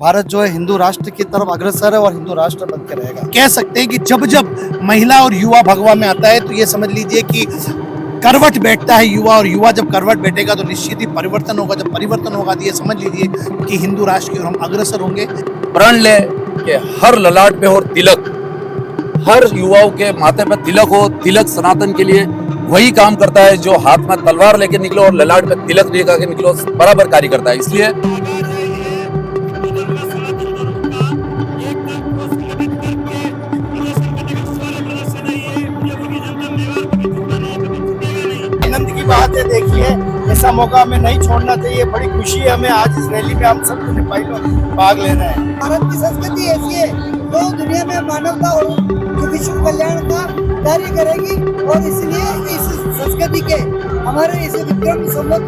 भारत जो है हिंदू राष्ट्र की तरफ अग्रसर है और हिंदू राष्ट्र बन के रहेगा। कह सकते हैं कि जब जब महिला और युवा भगवा में आता है तो ये समझ लीजिए कि करवट बैठता है युवा, और युवा जब करवट बैठेगा तो निश्चित ही परिवर्तन होगा। जब परिवर्तन होगा तो ये समझ लीजिए कि हिंदू राष्ट्र की ओर हम अग्रसर होंगे। प्रण ले कि हर ललाट पे हो तिलक, हर युवाओं के माथे पे तिलक हो। तिलक सनातन के लिए वही काम करता है जो हाथ में तलवार लेके निकलो और ललाट पे तिलक लेकर के निकलो, बराबर कार्य करता है। इसलिए आनंद की बात है, देखिए ऐसा मौका हमें नहीं छोड़ना चाहिए। बड़ी खुशी है हमें आज इस रैली में हम सब भाग लेना है। भारत की संस्कृति ऐसी है जो दुनिया में मानवता और विश्व कल्याण का कार्य करेगी, और इसलिए इस संस्कृति के हमारे इस विक्रम संवत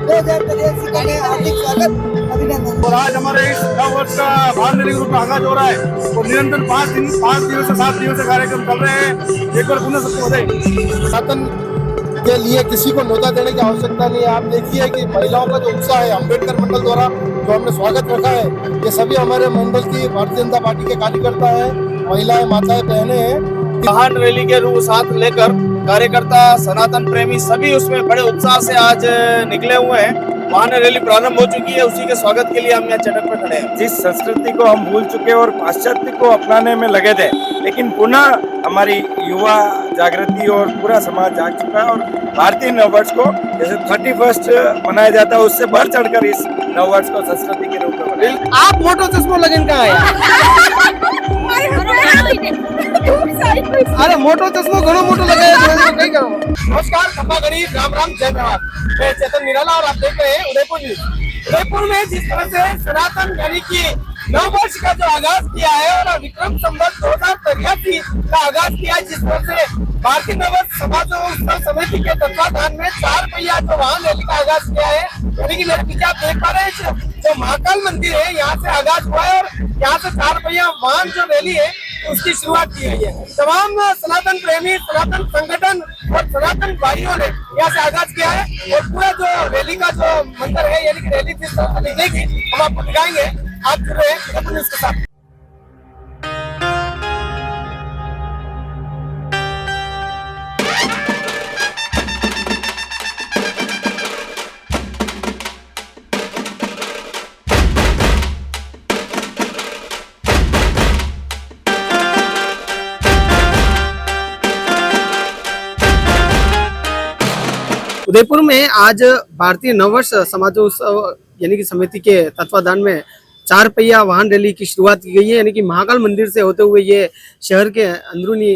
2083 का मैं हार्दिक स्वागत अभिनंदन। और आज हमारे इस नव वर्ष का भारत ग्रुप का आगाज हो रहा है और निरंतर 5 दिवस से 7 दिवस से कार्यक्रम चल रहे हैं। एक बार पुनः सबको बधाई। सनातन के लिए किसी को न्योता देने की आवश्यकता नहीं है। आप देखिए कि महिलाओं का जो उत्साह है अम्बेडकर मंडल द्वारा जो हमने स्वागत रखा है, ये सभी हमारे मंडल की भारतीय जनता पार्टी के कार्यकर्ता है, महिलाएं, माताएं, बहनें हैं। वाहन रैली के रूप साथ लेकर कार्यकर्ता, सनातन प्रेमी सभी उसमें बड़े उत्साह से आज निकले हुए हैं। वाहन रैली प्रारंभ हो चुकी है, उसी के स्वागत के लिए हम यहाँ चटक पर खड़े हैं। जिस संस्कृति को हम भूल चुके और पाश्चात्य को अपनाने में लगे थे, लेकिन पुनः हमारी युवा जागृति और पूरा समाज जाग चुका है और भारतीय नववर्ष को जैसे 31 मनाया जाता है उससे बढ़ चढ़कर इस नववर्ष को संस्कृति के रूप में मनाया। आप मोटो चश्मो लगन कहाँ अरे मोटो चश्मो घणो मोटो लगाया कहीं करो। नमस्कार, खम्बा गरीब, राम राम, जय जवाहर। मैं चेतन निराला और आप देख रहे हैं उदयपुर न्यूज। उदयपुर में जिस तरह से सनातन यानी कि नव वर्ष का जो आगाज किया है और विक्रम संवत 2083 का आगाज किया है, जिस तरह से भारतीय नववर्ष समाज उत्सव समिति के तत्वाधान में 4 पहिया जो वाहन रैली का आगाज किया है, यानी कि मेरे पीछे आप देख पा रहे हैं जो महाकाल मंदिर है, यहाँ से आगाज हुआ है और यहाँ से 4 पहिया वाहन जो रैली है उसकी शुरुआत की गई है। तमाम सनातन प्रेमी, सनातन संगठन और सनातन भाइयों ने यहाँ से आगाज किया है और पूरा जो रैली का जो मंदिर है यानी कि रैली जिस तरह दिखेगी हम आपको दिखाएंगे। आप जुड़ रहे हैं उदयपुर न्यूज के साथ। उदयपुर में आज भारतीय नववर्ष समाजोत्सव यानी कि समिति के तत्वाधान में 4 पहिया वाहन रैली की शुरुआत की गई है। यानी कि महाकाल मंदिर से होते हुए ये शहर के अंदरूनी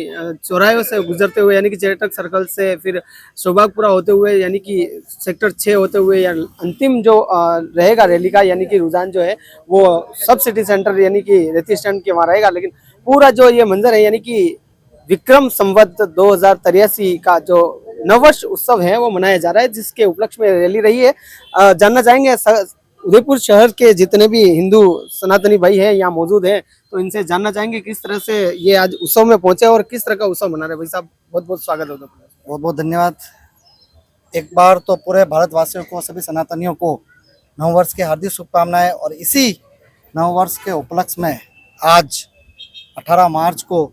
चौराहे से गुजरते हुए यानी कि चेटक सर्कल से फिर सौभागपुरा होते हुए यानी कि सेक्टर 6 होते हुए या अंतिम जो रहेगा रैली का यानी कि रुझान जो है वो सब सिटी सेंटर यानी कि रेती स्टैंड के वहाँ रहेगा। लेकिन पूरा जो ये मंजर है यानी कि विक्रम संवत 2083 का जो नववर्ष उत्सव है वो मनाया जा रहा है, जिसके उपलक्ष्य में रैली रही है। जानना चाहेंगे उदयपुर शहर के जितने भी हिंदू सनातनी भाई हैं यहाँ मौजूद हैं, तो इनसे जानना चाहेंगे किस तरह से ये आज उत्सव में पहुंचे और किस तरह का उत्सव मना रहे। भाई साहब बहुत बहुत स्वागत है। बहुत बहुत धन्यवाद। एक बार तो पूरे भारतवासियों को, सभी सनातनियों को नववर्ष की हार्दिक शुभकामनाएं। और इसी नववर्ष के उपलक्ष्य में आज 18 मार्च को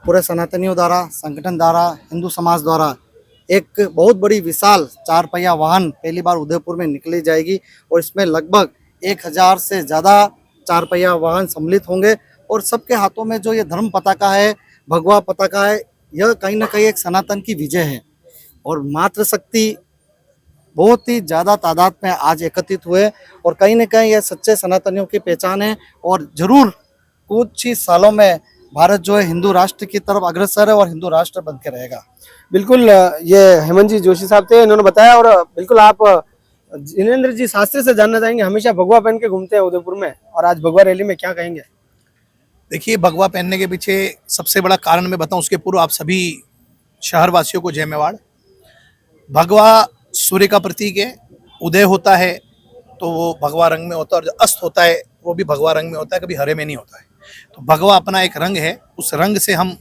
पूरे सनातनियों द्वारा, संगठन द्वारा, हिंदू समाज द्वारा एक बहुत बड़ी विशाल 4 पहिया वाहन पहली बार उदयपुर में निकली जाएगी और इसमें लगभग 1000 से ज़्यादा 4 पहिया वाहन सम्मिलित होंगे और सबके हाथों में जो ये धर्म पताका है, भगवा पताका है, यह कहीं ना कहीं एक सनातन की विजय है। और मातृशक्ति बहुत ही ज़्यादा तादाद में आज एकत्रित हुए और कहीं ना कहीं यह सच्चे सनातनियों की पहचान है। और ज़रूर कुछ ही सालों में भारत जो है हिंदू राष्ट्र की तरफ अग्रसर है और हिंदू राष्ट्र बन के रहेगा। बिल्कुल, ये हेमंत जी जोशी साहब थे, इन्होंने बताया। और बिल्कुल आप जिनेंद्र जी शास्त्री से जानना चाहेंगे, हमेशा भगवा पहन के घूमते हैं उदयपुर में और आज भगवा रैली में क्या कहेंगे? देखिए, भगवा पहनने के पीछे सबसे बड़ा कारण मैं बताऊं, उसके पूर्व आप सभी शहरवासियों को जय मेवाड़। भगवा सूर्य का प्रतीक है। उदय होता है तो वो भगवा रंग में होता है और जो अस्त होता है वो भी भगवा रंग में होता है, कभी हरे में नहीं होता है। तो भगवा अपना एक रंग है, उस रंग से हम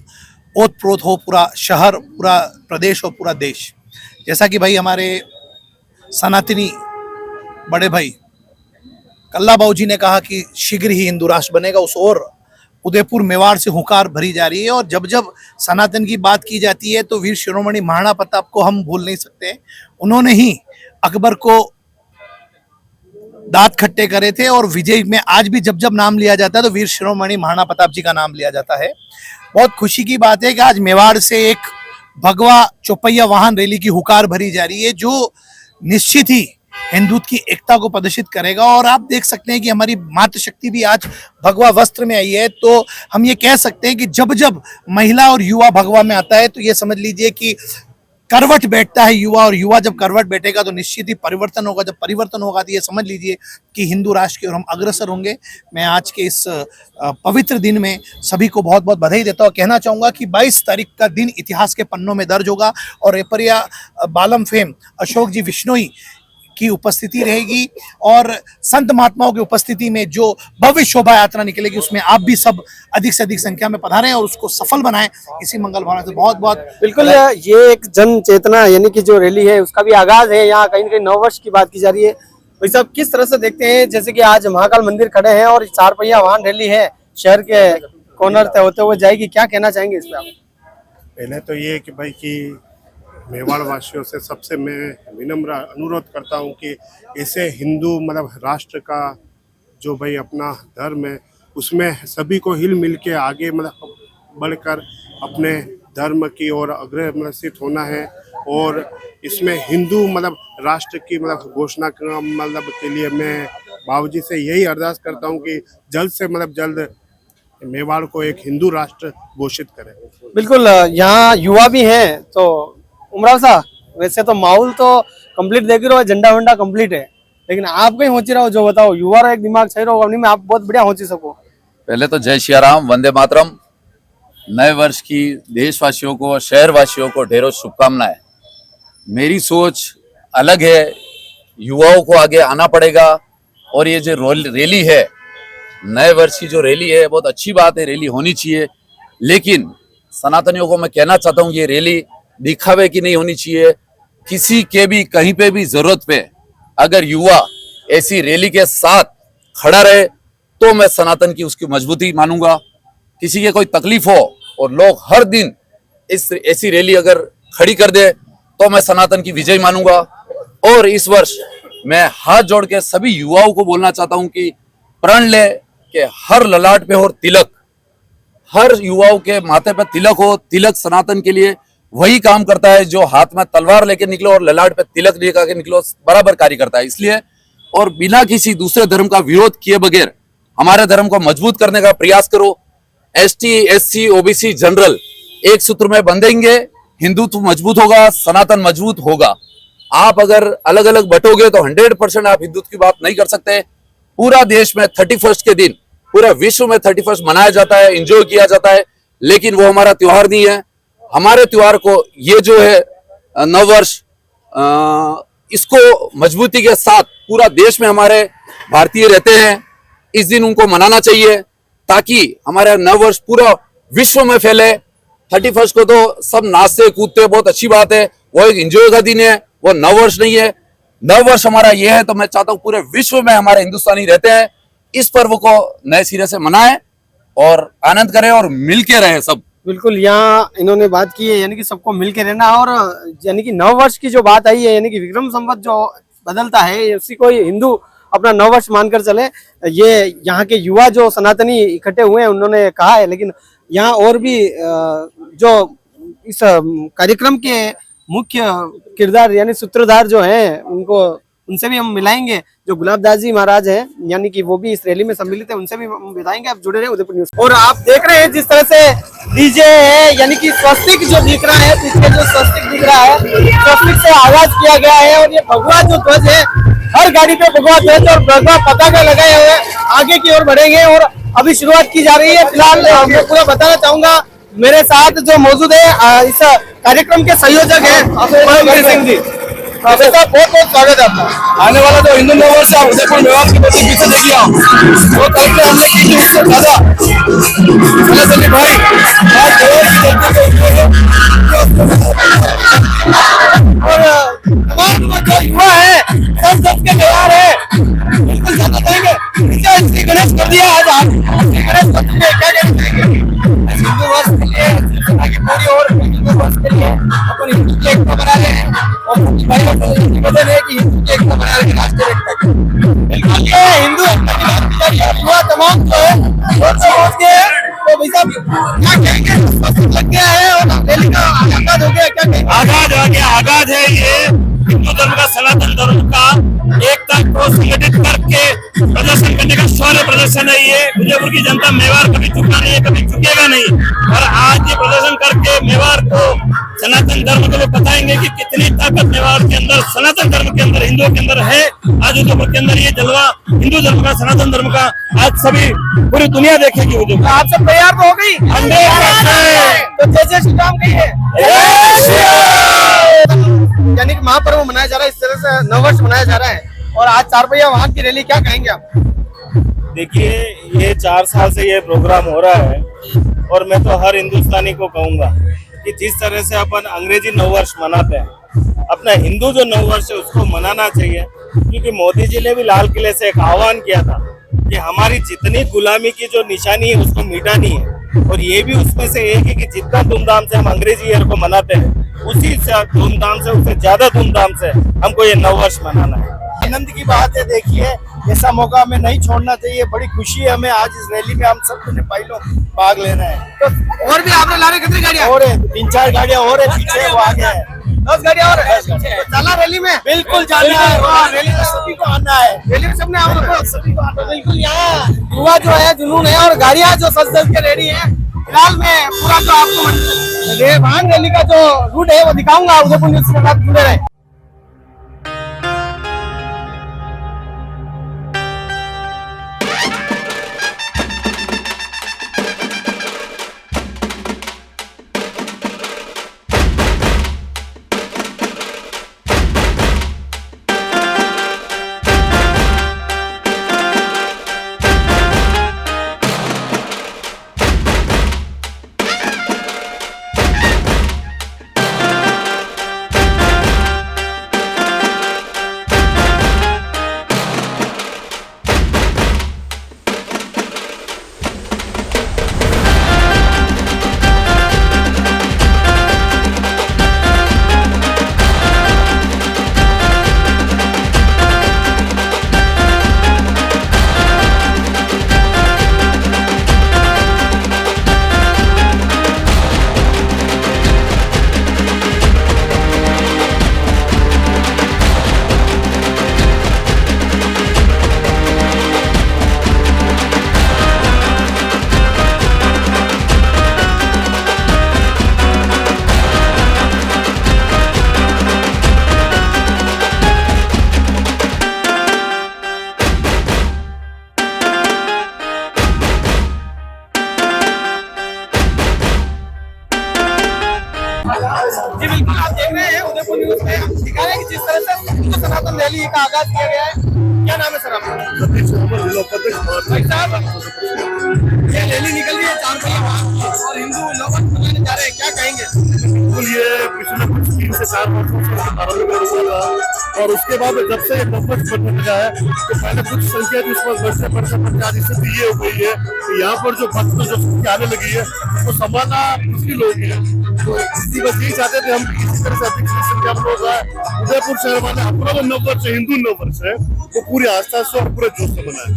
ओत प्रोत हो पूरा शहर, पूरा प्रदेश और पूरा देश। जैसा कि भाई हमारे सनातनी बड़े भाई कल्ला बाबू जी ने कहा कि शीघ्र ही हिंदू राष्ट्र बनेगा, उस ओर उदयपुर मेवाड़ से हुंकार भरी जा रही है। और जब जब सनातन की बात की जाती है तो वीर शिरोमणि महाराणा प्रताप को हम भूल नहीं सकते। उन्होंने ही अकबर को दांत खट्टे करे थे और विजय में आज भी जब जब नाम लिया जाता है तो वीर शिरोमणि महाराणा प्रताप जी का नाम लिया जाता है। बहुत खुशी की बात है कि आज मेवाड़ से एक भगवा चौपहिया वाहन रैली की हुकार भरी जा रही है, जो निश्चित ही हिंदुत्व की एकता को प्रदर्शित करेगा। और आप देख सकते हैं कि हमारी मातृशक्ति भी आज भगवा वस्त्र में आई है, तो हम ये कह सकते हैं कि जब जब महिला और युवा भगवा में आता है तो ये समझ लीजिए कि करवट बैठता है युवा, और युवा जब करवट बैठेगा तो निश्चित ही परिवर्तन होगा। जब परिवर्तन होगा तो ये समझ लीजिए कि हिंदू राष्ट्र की ओर हम अग्रसर होंगे। मैं आज के इस पवित्र दिन में सभी को बहुत बहुत बधाई देता हूँ। कहना चाहूँगा कि 22 तारीख का दिन इतिहास के पन्नों में दर्ज होगा और रेपरिया बालम फेम अशोक जी विश्नोई की उपस्थिति रहेगी और संत महात्माओं की उपस्थिति में जो भव्य शोभा यात्रा निकलेगी उसमें आप भी सब अधिक से अधिक संख्या में पधारें और उसको सफल बनाएं। इसी मंगल भावना से बहुत बहुत बिल्कुल ये एक जन चेतना यानी कि जो रैली है उसका भी आगाज है। यहाँ कहीं ना कहीं नववर्ष की बात की जा रही है। भाई साहब किस तरह से देखते हैं, जैसे कि आज महाकाल मंदिर खड़े हैं और 4 पहिया वाहन रैली है, शहर के कॉर्नर से होते हुए जाएगी, क्या कहना चाहेंगे इस पर आप? पहले तो ये कि भाई कि मेवाड़ वासियों से सबसे मैं विनम्र अनुरोध करता हूँ कि ऐसे हिंदू मतलब राष्ट्र का जो भाई अपना धर्म है उसमें सभी को हिल मिल के आगे मतलब बढ़कर अपने धर्म की ओर अग्रसित होना है। और इसमें हिंदू मतलब राष्ट्र की मतलब घोषणा मतलब के लिए मैं बाबू जी से यही अरदास करता हूँ कि जल्द से मतलब जल्द मेवाड़ को एक हिंदू राष्ट्र घोषित करें। बिल्कुल यहाँ युवा भी हैं, तो उमराव साहब वैसे तो माहौल तो कंप्लीट देख रहे हो, झंडा वंडा कंप्लीट है, लेकिन आप कहीं होची रहो, जो बताओ युवा रो एक दिमाग सही रहो, में आप बहुत बढ़िया होची सको। पहले तो जय श्री राम, वंदे मातरम। नए वर्ष की देशवासियों को, शहरवासियों को ढेरों शुभकामनाएं। मेरी सोच अलग है, युवाओं को आगे आना पड़ेगा। और ये जो रैली है, नए वर्ष की जो रैली है, बहुत अच्छी बात है, रैली होनी चाहिए। लेकिन सनातनियों को मैं कहना चाहता हूँ ये रैली दिखावे की नहीं होनी चाहिए। किसी के भी कहीं पे भी जरूरत पे अगर युवा ऐसी रैली के साथ खड़ा रहे तो मैं सनातन की उसकी मजबूती मानूंगा। किसी के कोई तकलीफ हो और लोग हर दिन इस ऐसी रैली अगर खड़ी कर दे तो मैं सनातन की विजय मानूंगा। और इस वर्ष मैं हाथ जोड़ के सभी युवाओं को बोलना चाहता हूं कि प्रण ले कि हर ललाट पे हो तिलक, हर युवाओं के माथे पे तिलक हो। तिलक सनातन के लिए वही काम करता है जो हाथ में तलवार लेके निकलो और ललाट पे तिलक लेकर के निकलो, बराबर कार्य करता है। इसलिए और बिना किसी दूसरे धर्म का विरोध किए बगैर हमारे धर्म को मजबूत करने का प्रयास करो। एसटी, एससी, ओबीसी, जनरल एक सूत्र में बंधेंगे, हिंदुत्व मजबूत होगा, सनातन मजबूत होगा। आप अगर अलग अलग बटोगे तो 100% आप हिंदुत्व की बात नहीं कर सकते। पूरा देश में 31 के दिन, पूरा विश्व में 31 मनाया जाता है, एंजॉय किया जाता है, लेकिन वो हमारा त्योहार नहीं है। हमारे त्योहार को ये जो है नववर्ष, इसको मजबूती के साथ पूरा देश में हमारे भारतीय रहते हैं, इस दिन उनको मनाना चाहिए ताकि हमारा नववर्ष पूरा विश्व में फैले। 31 को तो सब नाचते कूदते, बहुत अच्छी बात है, वो एक एंजॉय का दिन है, वो नववर्ष नहीं है। नववर्ष हमारा ये है, तो मैं चाहता हूँ पूरे विश्व में हमारे हिंदुस्तानी रहते हैं, इस पर्व को नए सिरे से मनाएं और आनंद करें और मिलके रहें सब। बिल्कुल यहाँ इन्होंने बात की है, यानी कि सबको मिल के रहना। और यानी कि नववर्ष की जो बात आई है, यानी कि विक्रम संवत जो बदलता है उसी को हिंदू अपना नववर्ष मानकर चले, ये यहाँ के युवा जो सनातनी इकट्ठे हुए हैं उन्होंने कहा है। लेकिन यहाँ और भी जो इस कार्यक्रम के मुख्य किरदार यानी सूत्रधार जो हैं उनसे भी हम मिलाएंगे। जो गुलाबदास जी महाराज हैं, यानी कि वो भी इस रैली में सम्मिलित है, उनसे भी हम बताएंगे। आप जुड़े रहे उदयपुर न्यूज। और आप देख रहे हैं जिस तरह से डीजे है, यानी कि स्वस्तिक जो दिख रहा है, पीछे जो स्वस्तिक दिख रहा है, स्वस्तिक से आगाज किया गया है। और ये भगवा जो ध्वज है, हर गाड़ी पे भगवा ध्वज और भगवा पताका लगाए हुए आगे की ओर बढ़ेंगे और अभी शुरुआत की जा रही है। फिलहाल मैं पूरा बताना चाहूंगा, मेरे साथ जो मौजूद है इस कार्यक्रम के संयोजक है परमवीर सिंह जी। बहुत बहुत स्वागत है आपका। आने वाला जो हिंदू नववर्ष है उदयपुर मेवाड़ की बत्ती पीछे देखिए आप, वो करके हमने की उससे ज्यादा भाई और तमाम जो युवा है सब के तैयार है, बिल्कुल बताएंगे। क्या हिंदू वर्ष के लिए आगे पूरी और हिंदू वर्ष के लिए अपन हिंदू की एकता बना रहे हैं और भाई निवेदन है कि हिंदू की एकता बना रहे हैं राष्ट्रीय एकता की। ये हिंदू युवा तमाम जो है सोच के तो भाई साहब क्या कहेंगे लग गया है और रैली का आगाज हो गया क्या कहेंगे? आगाज है ये हिंदू धर्म का सनातन धर्म का एकता को संगठित करके प्रदर्शन करने का शौर्य प्रदर्शन है ये। उदयपुर की जनता मेवाड़ कभी झुकना नहीं है, कभी झुकेगा नहीं। और आज ये प्रदर्शन करके मेवाड़ को सनातन धर्म को बताएंगे कि कितनी ताकत मेवाड़ के अंदर सनातन धर्म के अंदर हिंदुओं के अंदर है। आज उदयपुर के अंदर ये जलवा हिंदू धर्म का सनातन धर्म का आज सभी पूरी दुनिया देखेगी। उदयपुर आप सब तैयार तो हो गई? 100%। तो जय जय श्री राम कहिए। यानी कि महापर्व मनाया जा रहा है, इस तरह से नववर्ष मनाया जा रहा है और आज 4 पहिया वाहन की रैली, क्या कहेंगे आप? देखिए ये 4 साल से ये प्रोग्राम हो रहा है और मैं तो हर हिंदुस्तानी को कहूंगा कि जिस तरह से अपन अंग्रेजी नववर्ष मनाते हैं, अपना हिंदू जो नववर्ष है उसको मनाना चाहिए। क्योंकि मोदी जी ने भी लाल किले से एक आह्वान किया था कि हमारी जितनी गुलामी की जो निशानी है उसको मिटानी है। और ये भी उसमें से एक है कि जितना धूमधाम से हम अंग्रेजी ईयर को मनाते हैं उसी से धूमधाम से, उससे ज्यादा धूमधाम से हमको ये नववर्ष मनाना है। आनंद की बात है। देखिए ऐसा मौका हमें नहीं छोड़ना चाहिए। बड़ी खुशी है हमें आज इस रैली में हम सब भाई लोग भाग लेना है। तो और भी आपने ला रहे कितनी गाड़ियां? और 3-4 गाड़ियां और है पीछे, वो आगे है 10 गाड़ियां और है। तो चला रैली में? बिल्कुल जाना है वहाँ, रैली में सभी को आना है। रैली में सबने आप लोग को सभी को आना है। बिल्कुल यहाँ युवा जो है जुनून है और गाड़ियां जो सज सज के रेडी है। फिलहाल मैं पूरा जो आपको वाहन रैली का जो रूट है वो दिखाऊंगा। उदयपुर न्यूज़ के साथ जुड़े रहे। जी बिल्कुल, आप देख रहे हैं उदयपुर न्यूज़ में हम दिखा रहे हैं कि जिस तरह से हिंदू सनातन रैली का आगाज किया गया है। क्या नाम है सर आपका? भाई साहब, ये रैली निकल रही है 4 पहिया वाहन और हिंदू नववर्ष मनाने जा रहे हैं, क्या कहेंगे? बिल्कुल ये पिछले कुछ 3 से 4 वर्षों से प्रारंभ हुआ था और उसके बाद जब से नववर्ष बनने लगा है तो पहले कुछ संख्या थी, उस पर बढ़ते आदि से ये हो गई है कि यहाँ पर जो भक्त जो संख्या आने लगी है वो संभालना मुश्किल हो गई है। तो इसी बस यही चाहते थे हम इसी तरह से अधिक संख्या में लोग आए। उदयपुर शहर वाले अपना जो नववर्ष है, हिंदू नववर्ष है, वो पूरी आस्था से और पूरे जोश से मनाए।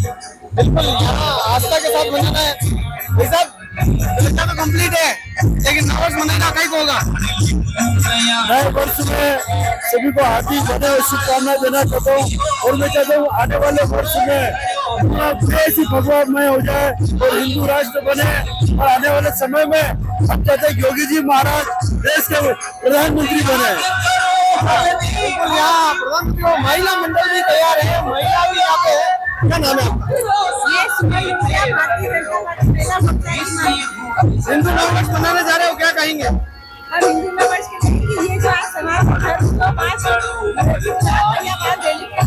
बिल्कुल, यहाँ आस्था के साथ मनाना है। भाई साहब, तो कंप्लीट है लेकिन नववर्ष मनाना कहीं को होगा। नए वर्ष में सभी को हार्दिक बधाई और शुभकामनाएं देना चाहता हूँ और मैं चाहता हूँ आने वाले वर्ष में पूरा देश ही भगवामय हो जाए और हिंदू राष्ट्र बने। और आने वाले समय में हम चाहते हैं योगी जी महाराज देश के प्रधानमंत्री बने। बिल्कुल, यहाँ प्रधानमंत्री और महिला मंडल भी तैयार है, महिला भी यहाँ पे है। क्या नाम है आपका? हिंदू नववर्ष मनाने जा रहे हो, क्या कहेंगे? और हिंदू नववर्ष के लिए ये जो आज सनातन धर्म को 5 या 5 रैली के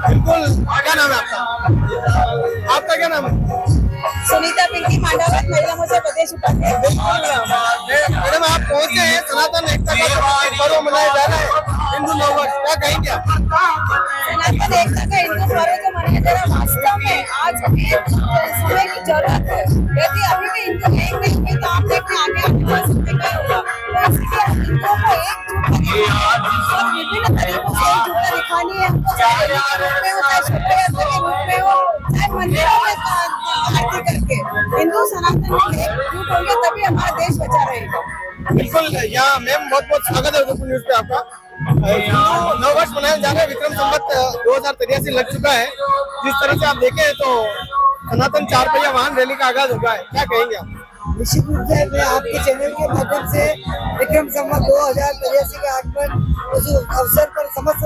बिल्कुल, क्या नाम है आपका? आपका क्या नाम है? सुनीता पिंकी मांडावत, महिला मोर्चा प्रदेश उपाध्यक्ष। मैडम आप पहुंचे हैं सनातन एकता का पर्व मनाया जा रहा है हिंदू नववर्ष, क्या कहेंगे आप? सनातन एकता का हिंदू पर्व जो मनाया जा रहा है वास्तव में आज के समय की जरूरत है। यदि अभी भी हिंदू एक नहीं हुए तो आप देखते आगे आपके समय क्या होगा। तो इसलिए हिंदुओं को एकजुट और विभिन्न तरीकों से एकजुटता दिखानी है। हमको चाहे रूप में हो, चाहे शोभा यात्रा के रूप में हो, चाहे मंदिरों में आरती करके हिंदू सनातन में एकजुट होंगे तभी हमारा देश बचा रहेगा। बिल्कुल, यहाँ मैम बहुत बहुत स्वागत है उदयपुर न्यूज पे आपका। हिंदू नववर्ष मनाया जा रहा है, विक्रम संवत 2083 लग चुका है। जिस तरह से आप देखें तो सनातन 4 पहिया वाहन रैली का आगाज होगा है, क्या कहेंगे आप? निश्चित रूप से मैं आपके चैनल के माध्यम से विक्रम संवत 2083 का आगमन उस अवसर पर समस्त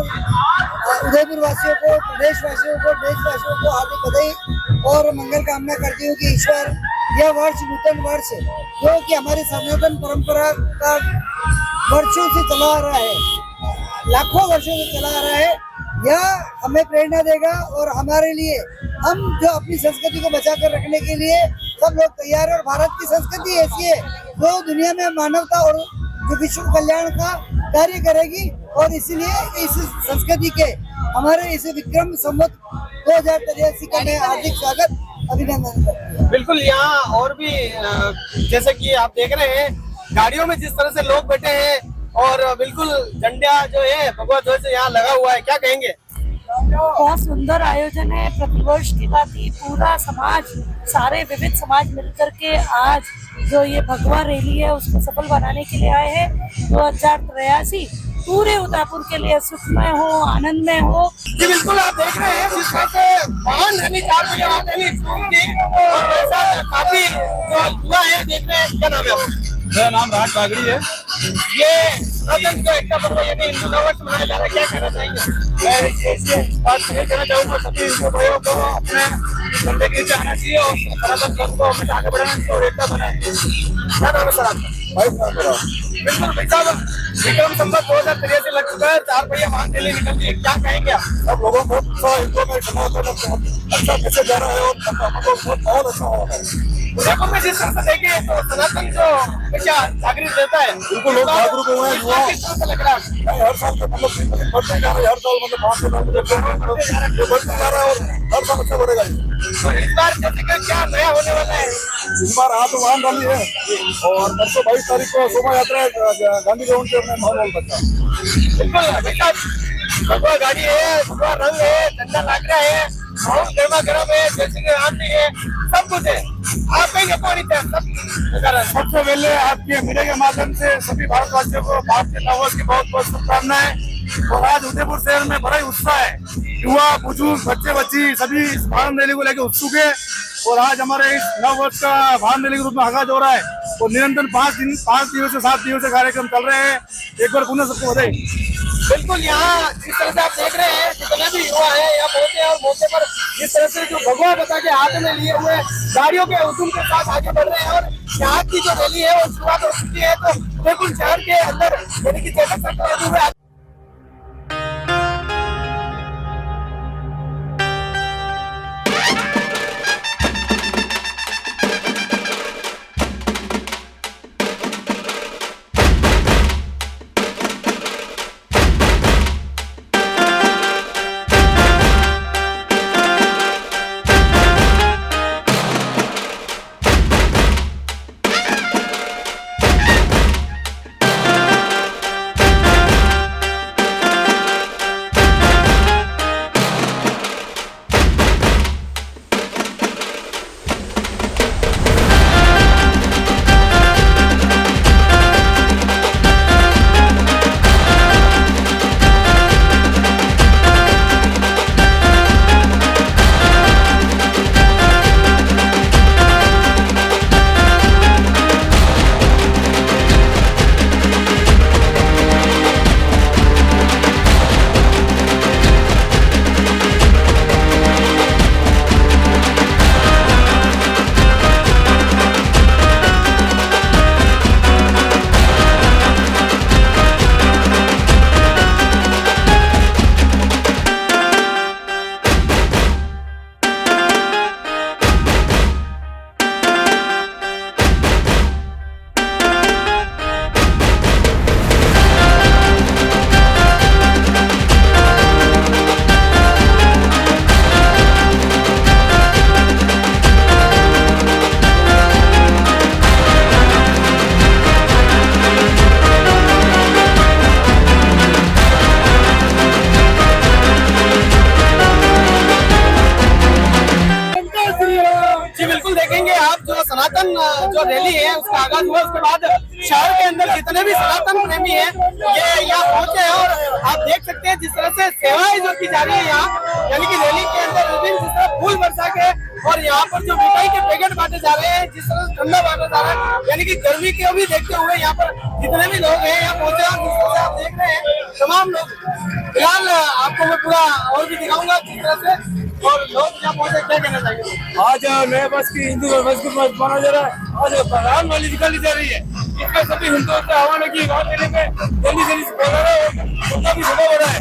उदयपुर वासियों को, प्रदेशवासियों को, देशवासियों को हार्दिक बधाई और मंगल कामना करती हूँ कि ईश्वर यह वर्ष नूतन वर्ष जो कि हमारी सनातन परंपरा का वर्षों से चला आ रहा है, लाखों वर्षों से चला आ रहा है, यह हमें प्रेरणा देगा और हमारे लिए हम जो अपनी संस्कृति को बचा कर रखने के लिए सब लोग तैयार है। और भारत की संस्कृति ऐसी है जो दुनिया में मानवता और जो विश्व कल्याण का कार्य करेगी और इसीलिए इस संस्कृति के हमारे इस विक्रम संवत 2083 का मैं हार्दिक स्वागत अभिनंदन करता हूँ। बिल्कुल, यहाँ और भी जैसे कि आप देख रहे हैं गाड़ियों में जिस तरह से लोग बैठे हैं और बिल्कुल झंडा जो है भगवा ध्वज यहाँ लगा हुआ है, क्या कहेंगे? बहुत सुंदर आयोजन है। प्रतिवर्ष की बात ही पूरा समाज, सारे विविध समाज मिलकर के आज जो ये भगवा रैली है उसको सफल बनाने के लिए आए हैं। 2083 पूरे उदयपुर के लिए सुखमय हो, आनंदमय हो। जी बिल्कुल, आप देख रहे हैं जिस तरह से वाहन रैली 4 पहिया वाहन रैली और ऐसा काफी जो युवा है देख रहे हैं। क्या नाम है आपका? मेरा नाम राज बागड़ी है। ये सनातन जो एकता पर्व यानी हिंदू नववर्ष मनाया जा रहा है, क्या कहना चाहेंगे? मैं इसे बात नहीं कहना चाहूँगा, सभी हिंदू भाइयों को अपने झंडे के नीचे आना चाहिए और सनातन धर्म को हमेशा आगे बढ़ाना चाहिए और एकता बनाए। क्या नाम है सर आपका? बिल्कुल भाई साहब, विक्रम संवत 2083 लग चुका है, 4 पहिया वाहन रैली निकल रही है, क्या कहेंगे आप? सब लोगों को हिंदुओं में सनातन अच्छा मैसेज जा रहा है और हमको बहुत अच्छा हो रहा है। उदयपुर में जिस तरह से देखें तो सनातन जो हमेशा जागृत रहता है, बिल्कुल लोग जागरूक हुए हैं, युवा किस तरह से लग रहा है? हर साल के मतलब बढ़ते जा रहे हैं, हर साल मतलब 5 से बढ़ते जा रहा है और हर साल अच्छा बढ़ेगा। तो इस बार जैसे कि क्या नया होने वाला है? इस बार आज वाहन रैली है और परसों 22 तारीख को शोभा यात्रा गांधी ग्राउंड के अपने माहौल बच्चा। बिल्कुल हमेशा भगवा गाड़ी है, भगवा रंग है, झंडा लग रहा है, माहौल गर्मा गर्म है, जैसे कि आदमी है, सब कुछ है। आप कहेंगे कौन सबसे पहले आपके मीडिया के माध्यम से सभी भारतवासियों को भारतीय नववर्ष की बहुत बहुत शुभकामनाएं। और आज उदयपुर शहर में बड़ा ही उत्साह है, युवा बुजुर्ग बच्चे बच्ची सभी इस वाहन रैली को लेकर उत्सुक है और आज हमारे इस नववर्ष का वाहन रैली के रूप में आगाज हो रहा है और निरंतर 5 दिवसीय 7 दिवसीय कार्यक्रम चल रहे हैं। एक बार पुनः सबको बधाई। बिल्कुल, यहाँ जिस तरह से आप देख रहे हैं जितने भी युवा है यहाँ पहुंचे हैं और मौके पर जिस तरह से जो भगवा बता के हाथ में लिए हुए गाड़ियों के हुजूम के साथ आगे बढ़ रहे हैं और यहाँ की जो रैली है वो शुरुआत हो चुकी है। तो उदयपुर शहर के अंदर यानी कि चेतक सेक्टर जो रैली है उसका आगाज हुआ, उसके बाद शहर के अंदर जितने भी सनातन प्रेमी हैं ये यहाँ पहुंचे हैं और आप देख सकते हैं जिस तरह से सेवाएं जो की जा रही है यहाँ, यानी कि रैली के अंदर विभिन्न जिस तरह फूल बरसा के और यहाँ पर जो मिठाई के पैकेट बांटे जा रहे हैं, जिस तरह से ठंडा बांटा जा रहा है, यानी कि गर्मी को भी देखते हुए यहाँ पर जितने भी लोग हैं यहाँ पहुंचे हैं, जिस तरह से आप देख रहे हैं तमाम लोग। फिलहाल आपको मैं पूरा और भी दिखाऊंगा जिस तरह से और लोग यहाँ पहुंचे, क्या कहना चाहेंगे? आज नए बस की हिंदू बस को माना जा रहा है, आज प्रधान वाली निकाली जा रही है, इसमें सभी हिंदुओं से हवाले की बात करने में जल्दी जल्दी से बोल रहा है और उनका भी सुबह हो रहा है।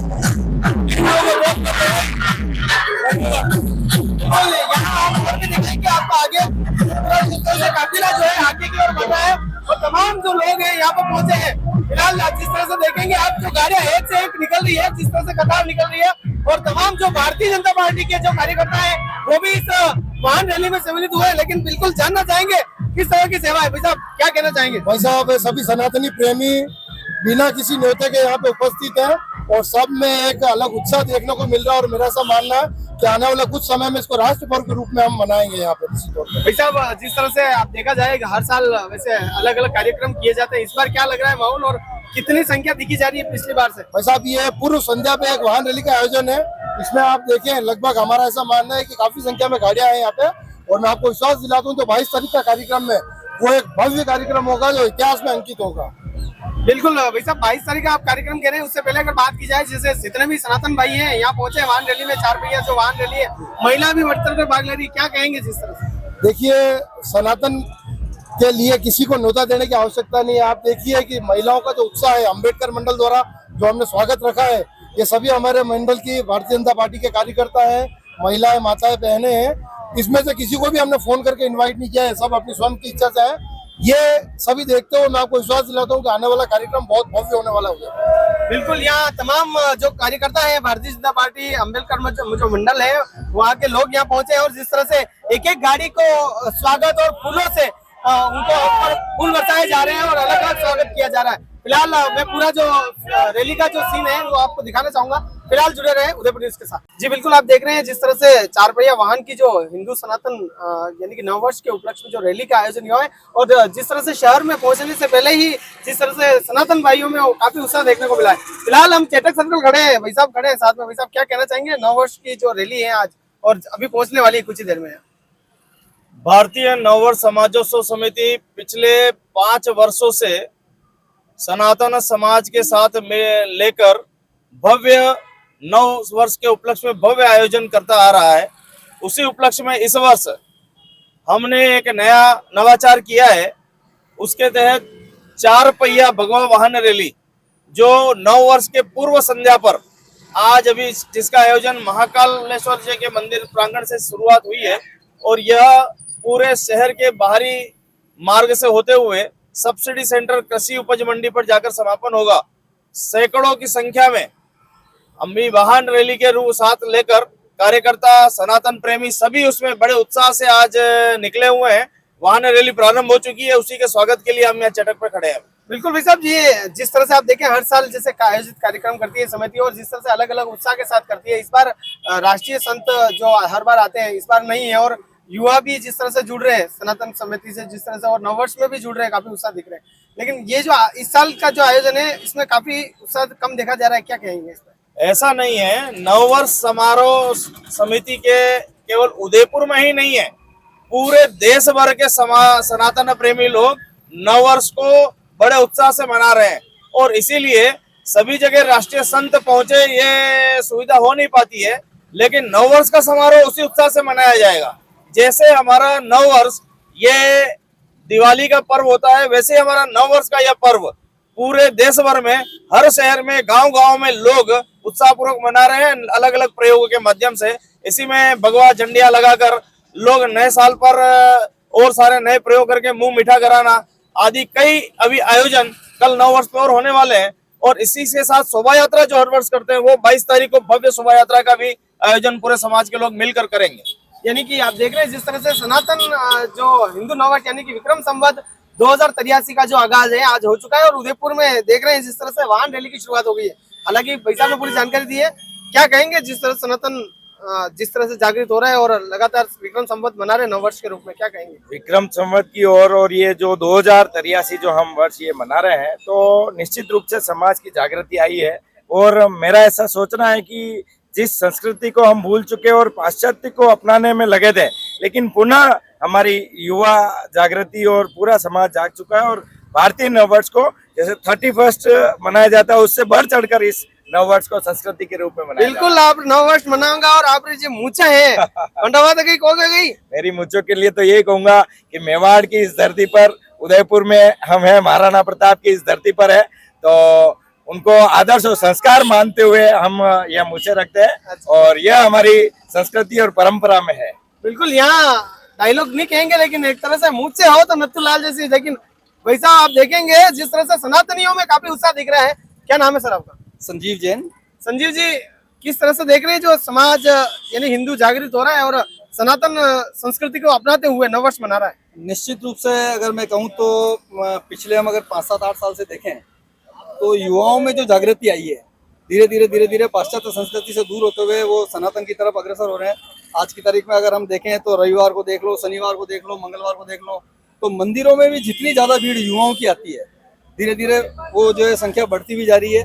और यहाँ आप और भी देखेंगे आपको आगे पूरा जिस तरह से काफिला जो है आगे की ओर बढ़ रहा है और तमाम जो लोग हैं यहाँ पर पहुंचे हैं। फिलहाल जिस तरह से देखेंगे आप जो गाड़ियां एक से एक निकल रही है, जिस तरह से कतार निकल रही है और तमाम जो भारतीय जनता पार्टी के जो कार्यकर्ता है वो भी इस वाहन रैली में सम्मिलित हुए, लेकिन बिल्कुल जानना चाहेंगे किस तरह की सेवा है। भाई साहब क्या कहना चाहेंगे? भाई साहब सभी सनातनी प्रेमी बिना किसी न्योते के यहाँ पे उपस्थित हैं और सब में एक अलग उत्साह देखने को मिल रहा है और मेरा ऐसा मानना है कि आने वाला कुछ समय में इसको राष्ट्र पर्व के रूप में हम मनाएंगे यहाँ पे निश्चित तौर पर। भाई साहब जिस तरह से आप देखा जाएगा हर साल वैसे अलग अलग कार्यक्रम किए जाते हैं, इस बार क्या लग रहा है माहौल और कितनी संख्या दिखी जा रही है पिछली बार से? भाई साहब ये पूर्व संध्या पे एक वाहन रैली का आयोजन है, इसमें आप देखें लगभग हमारा ऐसा मानना है कि काफी संख्या में गाड़ियां हैं यहाँ पे और मैं आपको विश्वास दिलाता हूँ तो 22 तारीख का कार्यक्रम में वो एक भव्य कार्यक्रम होगा जो इतिहास में अंकित होगा। बिल्कुल भाई साहब 22 तारीख का आप कार्यक्रम कह रहे हैं, उससे पहले अगर बात की जाए जैसे जितने भी सनातन भाई हैं यहाँ पहुंचे वाहन रैली में, 4 पहिया जो वाहन रैली है, महिला भी बढ़ चढ़कर भाग ले रही, क्या कहेंगे जिस तरह से? देखिए सनातन के लिए किसी को न्योता देने की आवश्यकता नहीं है। आप देखिए कि महिलाओं का जो उत्साह है अम्बेडकर मंडल द्वारा जो हमने स्वागत रखा है, ये सभी हमारे मंडल की भारतीय जनता पार्टी के कार्यकर्ता हैं, महिलाएं, माताएं, बहनें हैं। इसमें से किसी को भी हमने फोन करके इनवाइट नहीं किया है, सब अपनी स्वयं की इच्छा से है। ये सभी देखते हुए मैं आपको विश्वास दिलाता हूँ कि आने वाला कार्यक्रम बहुत भव्य होने वाला होगा। बिल्कुल यहाँ तमाम जो कार्यकर्ता है भारतीय जनता पार्टी अम्बेडकर जो मंडल है वहाँ के लोग यहाँ पहुंचे हैं और जिस तरह से एक एक गाड़ी को स्वागत और फूलों से उनको ऊपर फूल बरसाए जा रहे हैं और अलग अलग स्वागत किया जा रहा है। फिलहाल मैं पूरा जो रैली का जो सीन है वो आपको दिखाना चाहूंगा, फिलहाल जुड़े रहे उदयपुर न्यूज के साथ। जी बिल्कुल आप देख रहे हैं जिस तरह से 4 पहिया वाहन की जो हिंदू सनातन यानी कि नववर्ष के उपलक्ष्य में जो रैली का आयोजन हुआ है और जिस तरह से शहर में पहुंचने से पहले ही जिस तरह से सनातन भाइयों में काफी उत्साह देखने को मिला है। फिलहाल हम चेतक सर्कल खड़े हैं, भाई साहब खड़े हैं साथ में। भाई साहब क्या कहना चाहेंगे नववर्ष की जो रैली है आज और अभी पहुंचने वाली है कुछ ही देर में? भारतीय नववर्ष समाजोत्सव समिति पिछले 5 वर्षों से सनातन समाज के साथ में लेकर भव्य नव वर्ष के उपलक्ष्य में भव्य आयोजन करता आ रहा है। उसी उपलक्ष्य में इस वर्ष हमने एक नया नवाचार किया है। उसके तहत 4 पहिया भगवा वाहन रैली जो नव वर्ष के पूर्व संध्या पर आज अभी जिसका आयोजन महाकालेश्वर जी के मंदिर प्रांगण से शुरुआत हुई है और यह पूरे शहर के बाहरी मार्ग से होते हुए सब्सिडी सेंटर कृषि उपज मंडी पर जाकर समापन होगा। सैकड़ों की संख्या में हम भी वाहन रैली के रूप साथ लेकर कार्यकर्ता, सनातन प्रेमी सभी उसमें बड़े उत्साह से आज निकले हुए हैं। वाहन रैली प्रारंभ हो चुकी है, उसी के स्वागत के लिए हम यहाँ चटक पर खड़े हैं। बिल्कुल भाई साहब, ये जिस तरह से आप देखें हर साल जैसे आयोजित कार्यक्रम करती है समिति और जिस तरह से अलग अलग उत्साह के साथ करती है, इस बार राष्ट्रीय संत जो हर बार आते हैं इस बार नहीं है और युवा भी जिस तरह से जुड़ रहे हैं सनातन समिति से जिस तरह से और नववर्ष में भी जुड़ रहे हैं, काफी उत्साह दिख रहे हैं। लेकिन ये जो इस साल का जो आयोजन है इसमें काफी उत्साह कम देखा जा रहा है, क्या कहेंगे इस पर? ऐसा नहीं है, नववर्ष समारोह समिति के केवल उदयपुर में ही नहीं है, पूरे देश भर के सनातन प्रेमी लोग नववर्ष को बड़े उत्साह से मना रहे हैं और इसीलिए सभी जगह राष्ट्रीय संत पहुंचे ये सुविधा हो नहीं पाती है। लेकिन नववर्ष का समारोह उसी उत्साह से मनाया जाएगा जैसे हमारा नववर्ष ये दिवाली का पर्व होता है, वैसे हमारा नववर्ष का यह पर्व पूरे देश भर में हर शहर में गांव-गांव में लोग उत्साहपूर्वक मना रहे हैं अलग अलग प्रयोगों के माध्यम से। इसी में भगवा झंडियां लगाकर लोग नए साल पर और सारे नए प्रयोग करके मुंह मीठा कराना आदि कई अभी आयोजन कल नववर्ष पर और होने वाले हैं। और इसी के साथ शोभा यात्रा जो हर वर्ष करते हैं वो 22 तारीख को भव्य शोभा यात्रा का भी आयोजन पूरे समाज के लोग मिलकर करेंगे। यानी कि आप देख रहे हैं जिस तरह से सनातन जो हिंदू नववर्ष यानी कि विक्रम संवत 2083 का जो आगाज है आज हो चुका है और उदयपुर में देख रहे हैं जिस तरह से वाहन रैली की शुरुआत हो गई है। हालांकि भाई साहब ने पूरी जानकारी दी है, क्या कहेंगे जिस तरह सनातन जिस तरह से जागृत हो रहा है और लगातार विक्रम संवत मना रहे नववर्ष के रूप में, क्या कहेंगे? विक्रम संवत की ओर और ये जो 2083 जो हम वर्ष ये मना रहे हैं, तो निश्चित रूप से समाज की जागृति आई है। और मेरा ऐसा सोचना है कि जिस संस्कृति को हम भूल चुके और पाश्चात्य को अपनाने में लगे थे, लेकिन पुनः हमारी युवा जागृति और पूरा समाज जाग चुका है। और भारतीय नववर्ष को जैसे 31 मनाया जाता है, उससे बढ़ चढ़कर इस नववर्ष को संस्कृति के रूप में मनाया बिल्कुल, आप नववर्ष मनाऊंगा और आप जो मूछा है मंडवा तक गई। मेरी मुझों के लिए तो यही कहूंगा कि मेवाड़ की इस धरती पर, उदयपुर में हम हैं, महाराणा प्रताप की इस धरती पर है, तो उनको आदर्श और संस्कार मानते हुए हम यह मूछे रखते हैं। और यह हमारी संस्कृति और परंपरा में है। बिल्कुल, यहाँ डायलॉग नहीं कहेंगे, लेकिन एक तरह से मुझसे हो तो नथुलाल जैसी। लेकिन वैसा आप देखेंगे जिस तरह से सनातनियों में काफी उत्साह दिख रहा है। क्या नाम है सर आपका? संजीव जैन। संजीव जी, किस तरह से देख रहे हैं जो समाज यानी हिंदू जागृत हो रहा है और सनातन संस्कृति को अपनाते हुए नववर्ष मना रहा है? निश्चित रूप से अगर मैं कहूँ तो पिछले हम अगर 5-7-8 साल से देखें तो युवाओं में जो जागृति आई है, धीरे धीरे पाश्चात्य संस्कृति से दूर होते हुए वो सनातन की तरफ अग्रसर हो रहे हैं। आज की तारीख में अगर हम देखें तो रविवार को देख लो, शनिवार को देख लो, मंगलवार को देख लो, तो मंदिरों में भी जितनी ज्यादा भीड़ युवाओं की आती है, धीरे धीरे वो जो है संख्या बढ़ती भी जा रही है।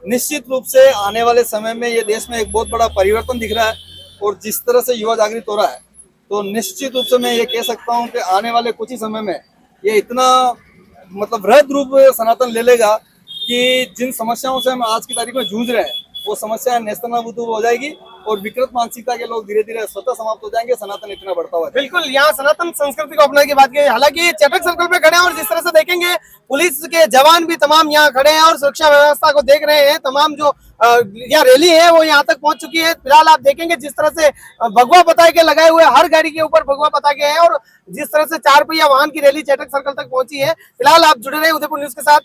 निश्चित रूप से आने वाले समय में ये देश में एक बहुत बड़ा परिवर्तन दिख रहा है। और जिस तरह से युवा जागृत हो रहा है, तो निश्चित रूप से मैं ये कह सकता हूँ कि आने वाले कुछ ही समय में ये इतना मतलब वृहद रूप सनातन ले लेगा कि जिन समस्याओं से हम आज की तारीख में जूझ रहे हैं, वो समस्या नेस्तनाबूद हो जाएगी और विकृत मानसिकता के लोग धीरे धीरे स्वतः समाप्त हो जाएंगे। सनातन इतना बढ़ता हुआ। बिल्कुल, यहाँ सनातन संस्कृति को अपनाने की बात की। हालांकि चटक सर्कल पे खड़े हैं और जिस तरह से देखेंगे पुलिस के जवान भी तमाम यहाँ खड़े हैं और सुरक्षा व्यवस्था को देख रहे हैं। तमाम जो यहाँ रैली है वो यहाँ तक पहुंच चुकी है। फिलहाल आप देखेंगे जिस तरह से भगवा पताके लगाए हुए, हर गाड़ी के ऊपर भगवा पताके हैं और जिस तरह से 4 पहिया वाहन की रैली चटक सर्कल तक पहुंची है। फिलहाल आप जुड़े रहे उदयपुर न्यूज के साथ।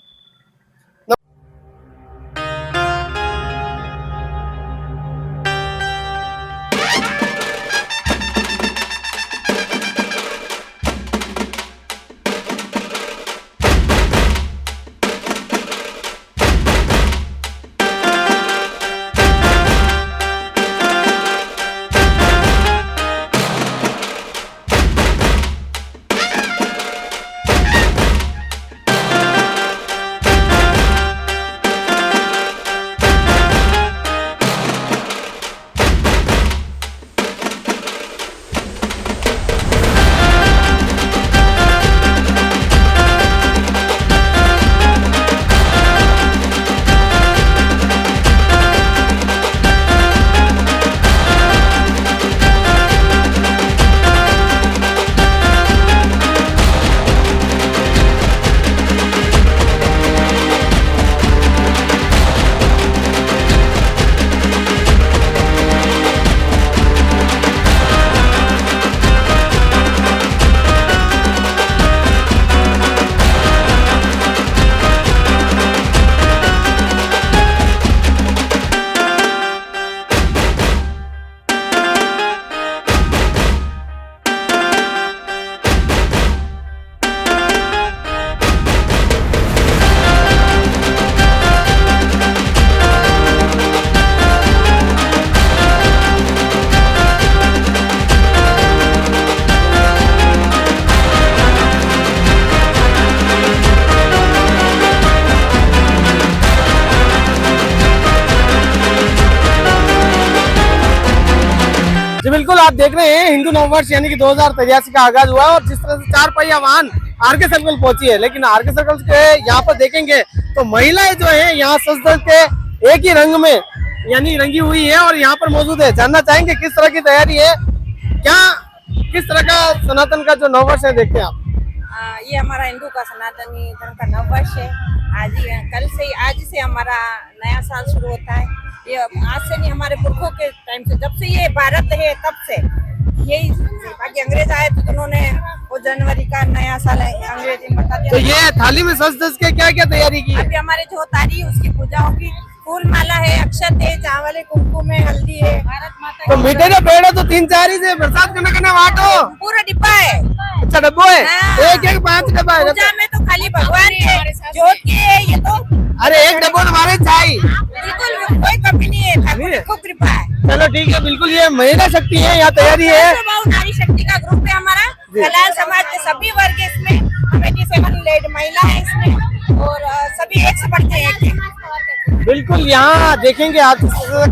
जी बिल्कुल, आप देख रहे हैं हिंदू नववर्ष यानी कि 2083 का आगाज हुआ और जिस तरह से 4 पहिया वाहन आरके सर्कल पहुंची है। लेकिन आरके सर्कल के यहाँ पर देखेंगे तो महिलाएं जो है यहाँ सज धज के एक ही रंग में यानी रंगी हुई है और यहाँ पर मौजूद है। जानना चाहेंगे किस तरह की तैयारी है, क्या किस तरह का सनातन का जो नववर्ष है देखते हैं आप? ये हमारा हिंदू का सनातनी धर्म का नववर्ष है। आज से हमारा नया साल शुरू होता है। ये आज से नहीं, हमारे पुरखों के टाइम से, जब से ये भारत है तब से यही। बाकी अंग्रेज आए तो उन्होंने वो जनवरी का नया साल है अंग्रेजी में बता दिया। तो ये थाली में सज धज के क्या क्या तैयारी की है? अभी हमारे जो तारी उसकी पूजा होगी, फूल माला है, अक्षत है, चावल है, कुमकुम है, हल्दी है, भारत माता तो मीठे जो पेड़ है तो 3-4 ही से बरसात करना बांटो। पूरा डिब्बा है। अच्छा डब्बो है, हाँ। एक 5 डब्बा है। पूजा में तो खाली भगवान के जोत के है ये तो। अरे एक डब्बो हमारे चाहिए। बिल्कुल कोई कमी नहीं है, ठाकुर की खूब कृपा है। चलो ठीक है, बिल्कुल ये महिला शक्ति है, यहाँ तैयारी है। नारी शक्ति का ग्रुप है हमारा, कल्याण समाज के सभी वर्ग है इसमें, 27 लेड महिला है इसमें और सभी एक से बढ़ के एक है। बिल्कुल यहाँ देखेंगे आप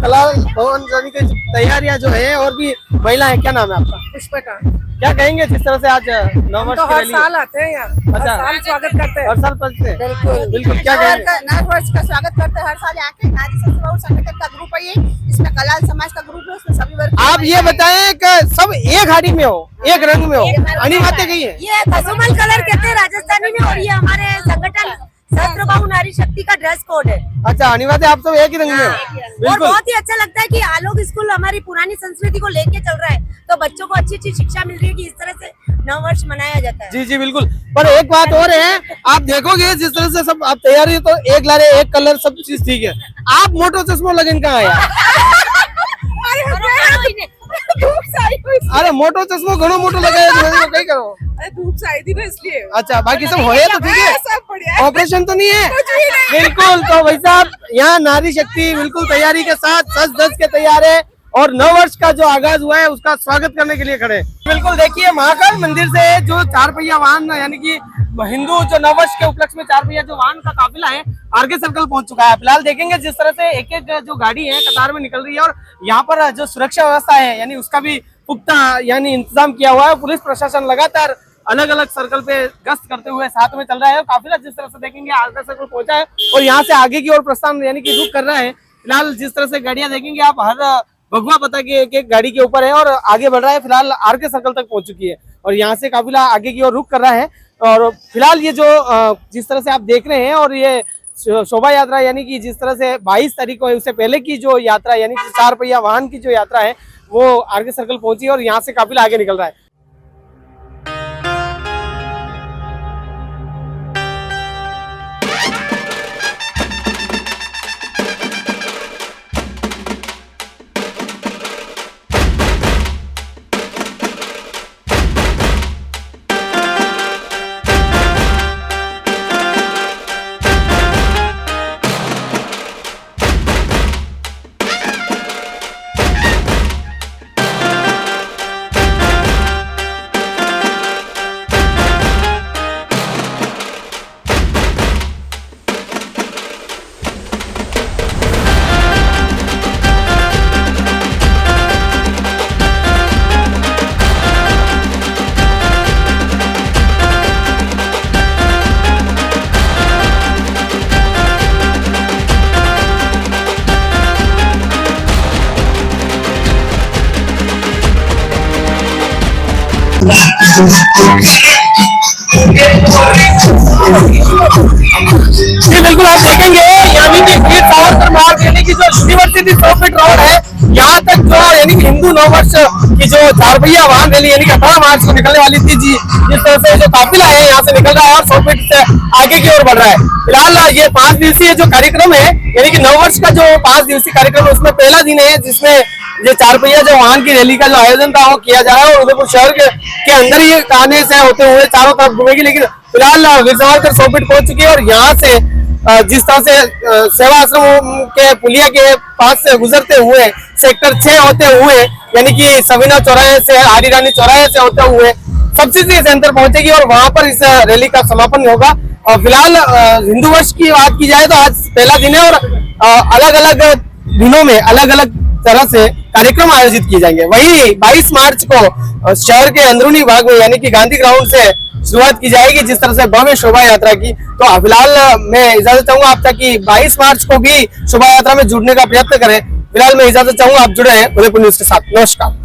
कला भवन जाने की तैयारियां जो है और भी महिला है। क्या नाम है आपका? पुष्पा। क्या कहेंगे जिस तरह से आज नववर्ष तो की हर रैली? साल आते हैं यहाँ, अच्छा। हर साल स्वागत करते हैं। हर साल पहुंचते हैं? बिल्कुल बिल्कुल। क्या कहेंगे? नववर्ष का स्वागत करते हैं हर साल यहाँ के। नारी शक्ति संगठन का ग्रुप है ये, इसमें कल्याण समाज का ग्रुप है, उसमें सभी वर्ग। आप ये बताएं कि सब एक गाड़ी में हो, एक रंग में हो, अनिवार्य कही है? ये कसुमल कलर कहते हैं राजस्थानी में और ये हमारे संगठन सहस्त्रबाहु नारी शक्ति का ड्रेस कोड है। अच्छा अनिवार्य आप सब एक ही रंग में हो। और बिल्कुल। बहुत ही अच्छा लगता है कि आलोक स्कूल हमारी पुरानी संस्कृति को लेके चल रहा है, तो बच्चों को अच्छी अच्छी शिक्षा मिल रही है कि इस तरह से नववर्ष मनाया जाता है। जी जी बिल्कुल। पर एक बात और है, आप देखोगे जिस तरह से सब आप तैयारी तो एक लारे एक कलर सब चीज ठीक है, आप मोटो चश्मा लगन कहाँ आया? अरे मोटो चश्मो घणो मोटो लगाया कहीं करो। धूप से आई थी ना इसलिए। अच्छा बाकी सब होए तो ठीक है, सब बढ़िया। ऑपरेशन तो नहीं है? बिल्कुल। तो भाई साहब यहाँ नारी शक्ति बिल्कुल तैयारी के साथ सज धज के तैयार है और नववर्ष का जो आगाज हुआ है उसका स्वागत करने के लिए खड़े। बिल्कुल देखिए महाकाल मंदिर से जो 4 पहिया वाहन यानी कि हिंदू जो नववर्ष के उपलक्ष्य में 4 पहिया जो वाहन का काफिला है आरके सर्कल पहुंच चुका है। फिलहाल देखेंगे जिस तरह से एक एक जो गाड़ी है कतार में निकल रही है और यहाँ पर जो सुरक्षा व्यवस्था है यानी उसका भी पुख्ता यानी इंतजाम किया हुआ है। पुलिस प्रशासन लगातार अलग अलग सर्कल पे गश्त करते हुए साथ में चल रहा है। काफिला जिस तरह से देखेंगे आरके सर्कल पहुंचा है और यहाँ से आगे की ओर प्रस्थान यानी कि रुक कर रहा है। फिलहाल जिस तरह से गाड़ियां देखेंगे आप हर भगवा पता की एक गाड़ी के ऊपर है और आगे बढ़ रहा है। फिलहाल आरके सर्कल तक पहुंच चुकी है और यहाँ से काफिला आगे की ओर रुक कर रहा है। और फिलहाल ये जो जिस तरह से आप देख रहे हैं और ये शोभा यात्रा यानी कि जिस तरह से 22 तारीख को है उससे पहले की जो यात्रा यानी कि 4 पहिया वाहन की जो यात्रा है वो आरके सर्कल पहुंची और यहाँ से काफिला आगे निकल रहा है। जी बिल्कुल आप देखेंगे यानी कि वीर सावरकर मार्ग यानी कि जो यूनिवर्सिटी सॉफ्ट रोड है यहाँ तक जो यानी कि हिंदू नववर्ष की जो 4 पहिया वाहन रैली यानी कि 18 मार्च को निकलने वाली थी जी जिस तरह से जो काफिला है यहाँ से निकल रहा है और सॉफ्ट से आगे की ओर बढ़ रहा है। फिलहाल ये 5 दिवसीय जो कार्यक्रम है यानी कि नववर्ष का जो 5 दिवसीय कार्यक्रम है उसमें पहला दिन है जिसमें ये 4 पहिया जो वाहन की रैली का जो आयोजन था वो किया जा रहा है और उदयपुर शहर के अंदर ही आने से होते हुए चारों तरफ घूमेगी। लेकिन फिलहाल वीर सावरकर सॉफ्ट पहुंच चुकी है और यहाँ से जिस तरह से सेवा आश्रम के पुलिया के पास से गुजरते हुए सेक्टर 6 होते हुए यानी कि सविना चौराहे से आरी रानी चौराहे से होते हुए सब्सिडी सेंटर पहुंचेगी और वहां पर इस रैली का समापन होगा। और फिलहाल हिंदू वर्ष की बात की जाए तो आज पहला दिन है और अलग अलग दिनों में अलग अलग तरह से कार्यक्रम आयोजित किए जाएंगे। वहीं 22 मार्च को शहर के अंदरूनी भाग में यानी कि गांधी ग्राउंड से शुरुआत की जाएगी जिस तरह से भव्य शोभा यात्रा की। तो फिलहाल मैं इजाजत चाहूंगा आप तक कि 22 मार्च को भी शोभा यात्रा में जुड़ने का प्रयत्न करें। फिलहाल मैं इजाजत चाहूंगा आप जुड़े हैं उदयपुर न्यूज के साथ। नमस्कार।